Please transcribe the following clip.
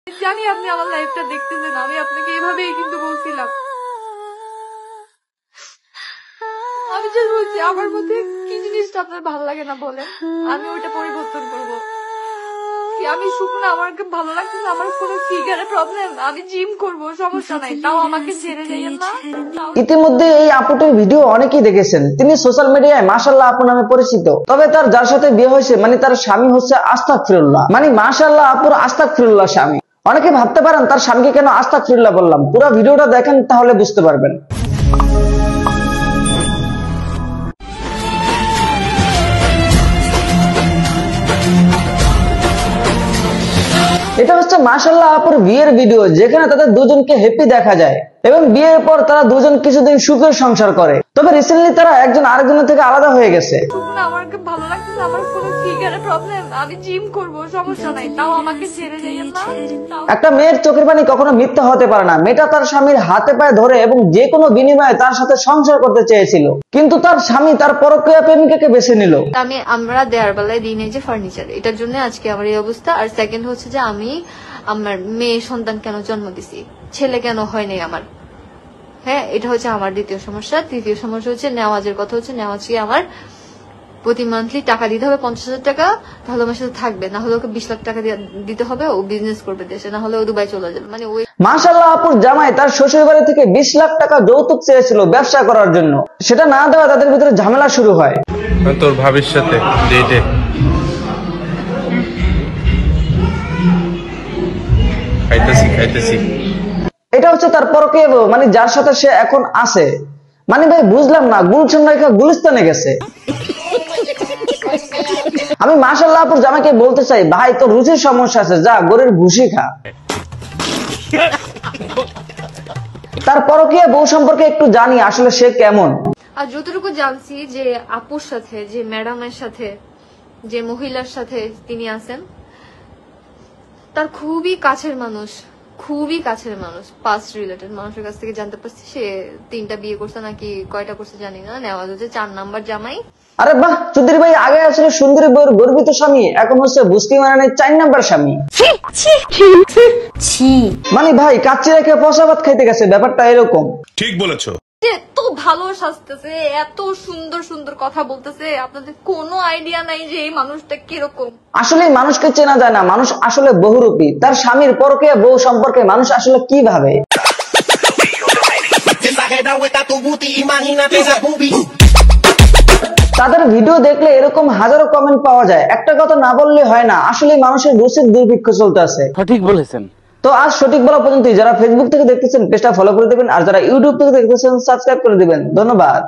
জানি আপনি আমার লাইফটা দেখতেছেন, আমি আপনাকে এভাবেই কিন্তু বলছিলাম। আমি জাস্ট বলছি আমার মধ্যে কি জিনিসটা আপনার ভালো লাগে না বলেন, আমি ওটা পরিবর্তন করবো। আমি শুকনো, আমার ভালো লাগতেছে, আমার কোনো ফিগারে প্রবলেম, আমি জিম করবো, সমস্যা নাই, তাও আমাকে ছেড়ে যাইয়েন না। ইতিমধ্যে এই আপুটির ভিডিও অনেকেই দেখেছেন। তিনি সোশ্যাল মিডিয়ায় মাশাআল্লাহ আপু নামে পরিচিত। তবে তার যার সাথে বিয়ে হয়েছে মানে তার স্বামী হচ্ছে আস্তাগফিরুল্লাহ, মানে মাশাআল্লাহ আপুর আস্তাগফিরুল্লাহ স্বামী। অনেকে ভাবতে পারেন তার স্বামীকে কেন আস্তাগফিরুল্লাহ বললাম, পুরো ভিডিওটা দেখেন তাহলে বুঝতে পারবেন। এটা হচ্ছে মাশাআল্লাহ আপুর বিয়ের ভিডিও, যেখানে তাদের দুজনকে হ্যাপি দেখা যায় এবং বিয়ের পর তারা দুজন কিছুদিন সুখের সংসার করে। তবে রিসেন্টলি তারা একজন আরেকজনের থেকে আলাদা হয়ে গেছে। আমার ভালো লাগতেছে, আমার কোনো ফিগারে প্রবলেম, আমি জিম করবো, সমস্যা নাই, তাও আমাকে ছেড়ে যাইয়েন না। একটা মেয়ের চোখের পানি কখনো মিথ্যা হতে পারে না। মেয়েটা তার স্বামীর হাতে পায়ে ধরে এবং যে কোনো বিনিময়ে তার সাথে সংসার করতে চেয়েছিল, কিন্তু তার স্বামী তার পরকীয়া প্রেমিকাকে বেছে নিল। আমরা দেয়ার বেলায় দিই নাই যে ফার্নিচার, এটার জন্য আজকে আমার এই অবস্থা। আর সেকেন্ড হচ্ছে যে আমি আমার মেয়ে সন্তান কেন জন্ম দিছি, ছেলে কেন হয় নাই আমার। হ্যাঁ, এটা হচ্ছে আমার দ্বিতীয় সমস্যা। তৃতীয় সমস্যা হচ্ছে নেওয়াজের কথা হচ্ছে, নেওয়াজকে আমার প্রতি মান্থলি টাকা দিতে হবে 50,000 টাকা, তাহলে আমার সাথে থাকবে, না হলে ওকে 20 লাখ টাকা দিতে হবে, ও বিজনেস করবে দেশে, না হলে ও দুবাই চলে যাবে। মানে ওই মাশাআল্লাহ আপুর জামাই তার শ্বশুর বাড়ি থেকে 20 লাখ টাকা যৌতুক চেয়েছিল ব্যবসা করার জন্য। সেটা না দেওয়া তাদের ভিতরে ঝামেলা শুরু হয়। তোর ভবিষ্যতে ডেটে খাইতেছি এটা হচ্ছে তার পরকীয়া বউ, মানে যার সাথে সে এখন আছে। মানে ভাই বুঝলাম না, গুলশান রেখা গুলিস্তানে গেছে। আমি মাশাআল্লাহ আপুর জামাইকে বলতে চাই, ভাই তোর রুচির সমস্যা আছে, যা গরুর ভুসি খা। তার পরকীয়া বউ সম্পর্কে একটু জানি আসলে সে কেমন। আর যতটুকু জানছি যে আপুর সাথে, যে ম্যাডামের সাথে, যে মহিলার সাথে তিনি আছেন, তার খুবই কাছের মানুষ, খুবই কাছের মানুষ, পাস্ট রিলেটেড মানুষের কাছ থেকে জানতে পারছি সে 3টা বিয়ে করছে, নাকি কয়টা করছে জানি না। নেওয়াজ হচ্ছে 4 নাম্বার জামাই। আরে বাহ চৌধুরী ভাই, আগে আসলে সুন্দরী বউর গর্বিত স্বামী, এখন হচ্ছে বুঝতে মানে 4 নাম্বার স্বামী। মানে ভাই কাচ্চি রেখে পচা ভাত খাইতে গেছে, ব্যাপারটা এরকম। ঠিক বলেছো। এত ভালো সাজতেছে, এত সুন্দর সুন্দর কথা বলতেছে, আপনাদের কোনো আইডিয়া নাই যে এই মানুষটা কিরকম। আসলে মানুষকে চেনা যায় না, মানুষ আসলে বহুরূপী। তার স্বামীর পরকীয়া বউ সম্পর্কে মানুষ আসলে কি ভাবে। তাদের ভিডিও দেখলে এরকম হাজারো কমেন্ট পাওয়া যায়। একটা কথা না বললে হয় না, আসলে মানুষের রুচির দুর্ভিক্ষ চলতে আছে। সঠিক বলেছেন। তো আজ সঠিক বলা পর্যন্তই। যারা ফেসবুক থেকে দেখতেছেন পেজটা ফলো করে দিবেন, আর যারা ইউটিউব থেকে দেখতেছেন সাবস্ক্রাইব করে দিবেন। ধন্যবাদ।